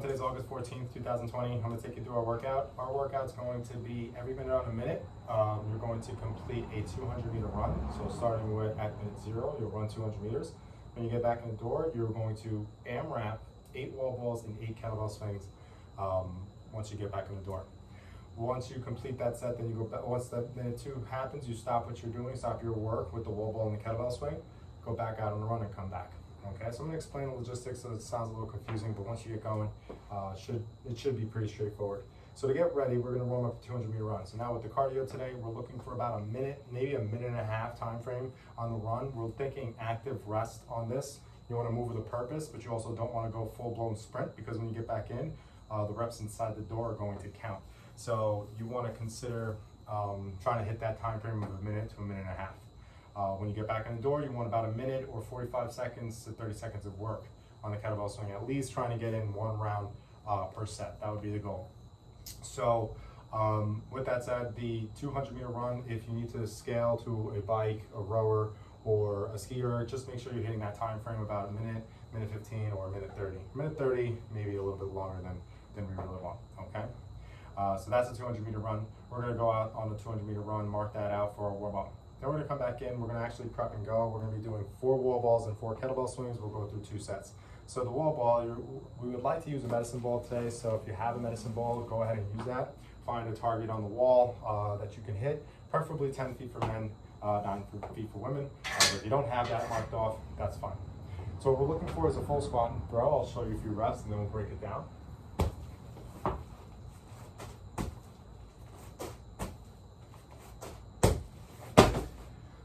everyone, today's August 14th, 2020. I'm going to take you through our workout. Our workout's going to be every minute on a minute. You're going to complete a 200-meter run. So starting with at minute 0, you'll run 200 meters. When you get back in the door, you're going to AMRAP 8 wall balls and 8 kettlebell swings once you get back in the door. Once you complete that set, then you go back. Once that minute 2 happens, you stop what you're doing, stop your work with the wall ball and the kettlebell swing, go back out on the run and come back. Okay, so I'm going to explain the logistics so it sounds a little confusing, but once you get going, it should be pretty straightforward. So to get ready, we're going to warm up a 200-meter run. So now with the cardio today, we're looking for about a minute, maybe a minute and a half time frame on the run. We're thinking active rest on this. You want to move with a purpose, but you also don't want to go full-blown sprint because when you get back in, the reps inside the door are going to count. So you want to consider trying to hit that time frame of a minute to a minute and a half. When you get back in the door, you want about a minute or 45 seconds to 30 seconds of work on the kettlebell swing, at least trying to get in 1 round per set. That would be the goal. So with that said, the 200-meter run, if you need to scale to a bike, a rower, or a skier, just make sure you're hitting that time frame about a minute, minute 15, or a minute 30. Minute 30, maybe a little bit longer than we really want, okay? So that's a 200-meter run. We're gonna go out on the 200-meter run, mark that out for our warm-up. Then we're gonna come back in, we're gonna actually prep and go. We're gonna be doing 4 wall balls and 4 kettlebell swings. We'll go through 2 sets. So the wall ball, we would like to use a medicine ball today. So if you have a medicine ball, go ahead and use that. Find a target on the wall that you can hit, preferably 10 feet for men, 9 feet for women. If you don't have that marked off, that's fine. So what we're looking for is a full squat and throw. I'll show you a few reps and then we'll break it down.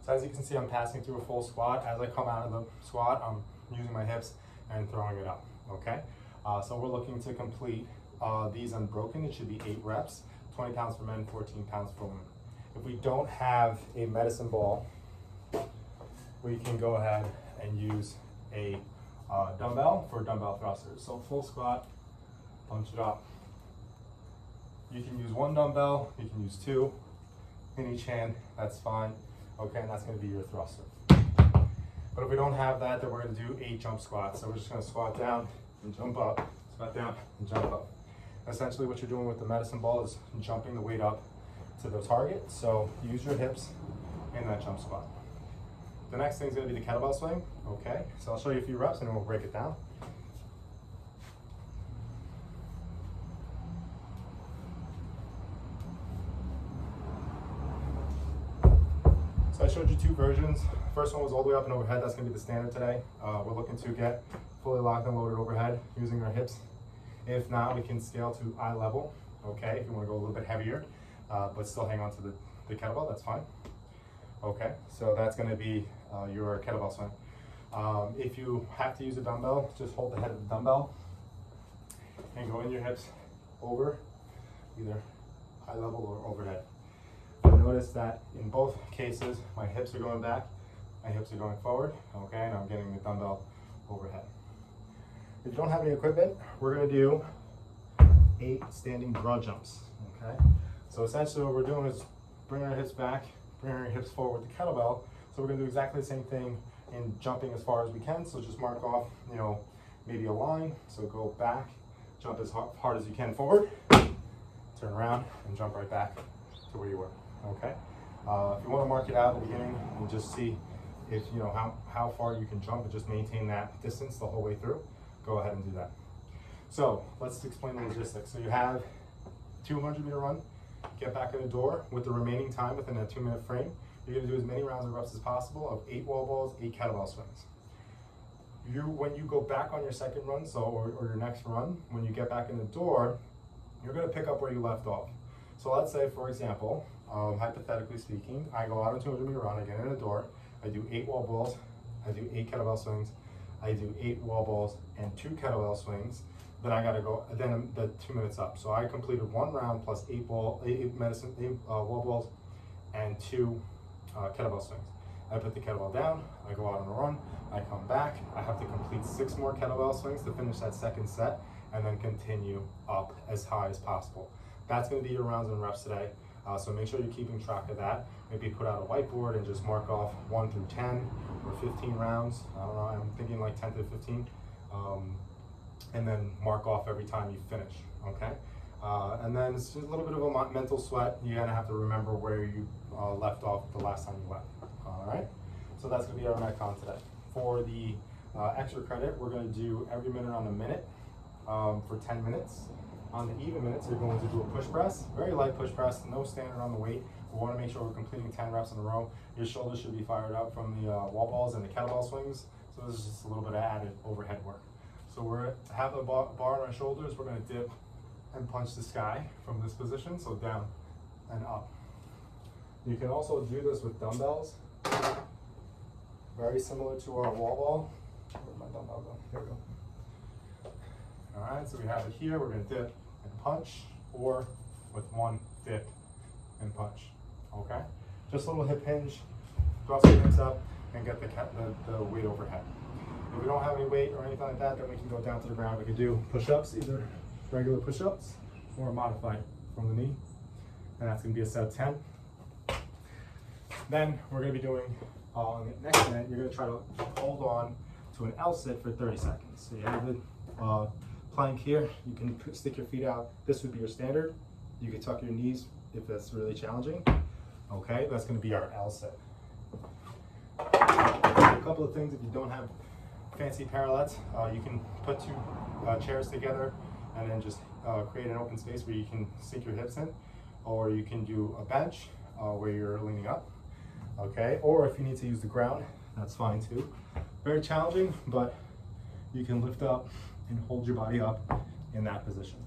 So as you can see, I'm passing through a full squat. As I come out of the squat, I'm using my hips and throwing it up, okay? So we're looking to complete these unbroken. It should be 8 reps, 20 pounds for men, 14 pounds for women. If we don't have a medicine ball, we can go ahead and use a dumbbell for dumbbell thrusters. So full squat, punch it up. You can use 1 dumbbell, you can use 2 in each hand, that's fine. Okay, and that's going to be your thruster. But if we don't have that, then we're going to do 8 jump squats. So we're just going to squat down and jump up, squat down and jump up. Essentially what you're doing with the medicine ball is jumping the weight up to the target. So use your hips in that jump squat. The next thing is going to be the kettlebell swing. Okay, so I'll show you a few reps and then we'll break it down. So I showed you 2 versions. First one was all the way up and overhead. That's going to be the standard today. We're looking to get fully locked and loaded overhead using our hips. If not, we can scale to eye level. Okay, if you want to go a little bit heavier, but still hang on to the kettlebell, that's fine. Okay, so that's going to be your kettlebell swing. If you have to use a dumbbell, just hold the head of the dumbbell and go in your hips over, either eye level or overhead. Notice that in both cases, my hips are going back, my hips are going forward, okay, and I'm getting the dumbbell overhead. If you don't have any equipment, we're going to do 8 standing broad jumps, okay? So essentially what we're doing is bring our hips back, bring our hips forward with the kettlebell. So we're going to do exactly the same thing in jumping as far as we can. So just mark off, maybe a line. So go back, jump as hard as you can forward, turn around, and jump right back to where you were. Okay. If you want to mark it out at the beginning and just see if how far you can jump and just maintain that distance the whole way through, go ahead and do that. So let's explain the logistics. So you have 200-meter run, get back in the door with the remaining time within a 2-minute frame. You're going to do as many rounds of reps as possible of 8 wall balls, 8 kettlebell swings. When you go back on your second run, or your next run, when you get back in the door, you're going to pick up where you left off. So let's say, for example, hypothetically speaking, I go out on 200-meter run, I get in the door, I do 8 wall balls, I do 8 kettlebell swings, I do 8 wall balls and 2 kettlebell swings, then I gotta go, then the 2 minutes up. So I completed 1 round plus 8 wall balls and 2 kettlebell swings. I put the kettlebell down, I go out on a run, I come back, I have to complete 6 more kettlebell swings to finish that second set, and then continue up as high as possible. That's going to be your rounds and reps today. So make sure you're keeping track of that. Maybe put out a whiteboard and just mark off 1 through 10 or 15 rounds. I don't know, I'm thinking like 10 to 15. and then mark off every time you finish, okay? And then it's just a little bit of a mental sweat. You're gonna have to remember where you left off the last time you went, all right? So that's gonna be our Metcon today. For the extra credit, we're gonna do every minute on the minute for 10 minutes. On the even minutes, you're going to do a push press, very light push press, no standard on the weight. We wanna make sure we're completing 10 reps in a row. Your shoulders should be fired up from the wall balls and the kettlebell swings. So this is just a little bit of added overhead work. So we're have the bar on our shoulders, we're gonna dip and punch the sky from this position, so down and up. You can also do this with dumbbells, very similar to our wall ball. Where'd my dumbbell go? Here we go. All right, so we have it here, we're gonna dip and punch, or with one dip and punch, okay? Just a little hip hinge, thrust your hips up, and get the weight overhead. If we don't have any weight or anything like that, then we can go down to the ground. We can do push-ups, either regular push-ups or modified from the knee. And that's gonna be a set of 10. Then we're gonna be doing, on the next minute, you're gonna try to hold on to an L-sit for 30 seconds. So you have the plank here, you can stick your feet out. This would be your standard. You can tuck your knees if that's really challenging. Okay, that's gonna be our L-sit. A couple of things, if you don't have fancy parallettes, you can put two chairs together and then just create an open space where you can sink your hips in, or you can do a bench where you're leaning up, okay? Or if you need to use the ground, that's fine too. Very challenging, but you can lift up and hold your body up in that position.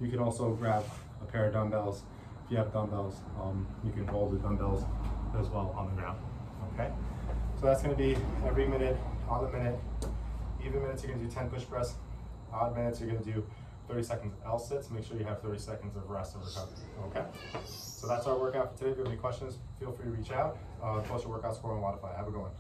You can also grab a pair of dumbbells. If you have dumbbells, you can hold the dumbbells as well on the ground, okay? So that's gonna be every minute on the minute. Even minutes, you're gonna do 10 push press. Odd minutes, you're gonna do 30 seconds of L-sits. Make sure you have 30 seconds of rest and recovery, okay? So that's our workout for today. If you have any questions, feel free to reach out. Post your workout score on Wodify. Have a good one.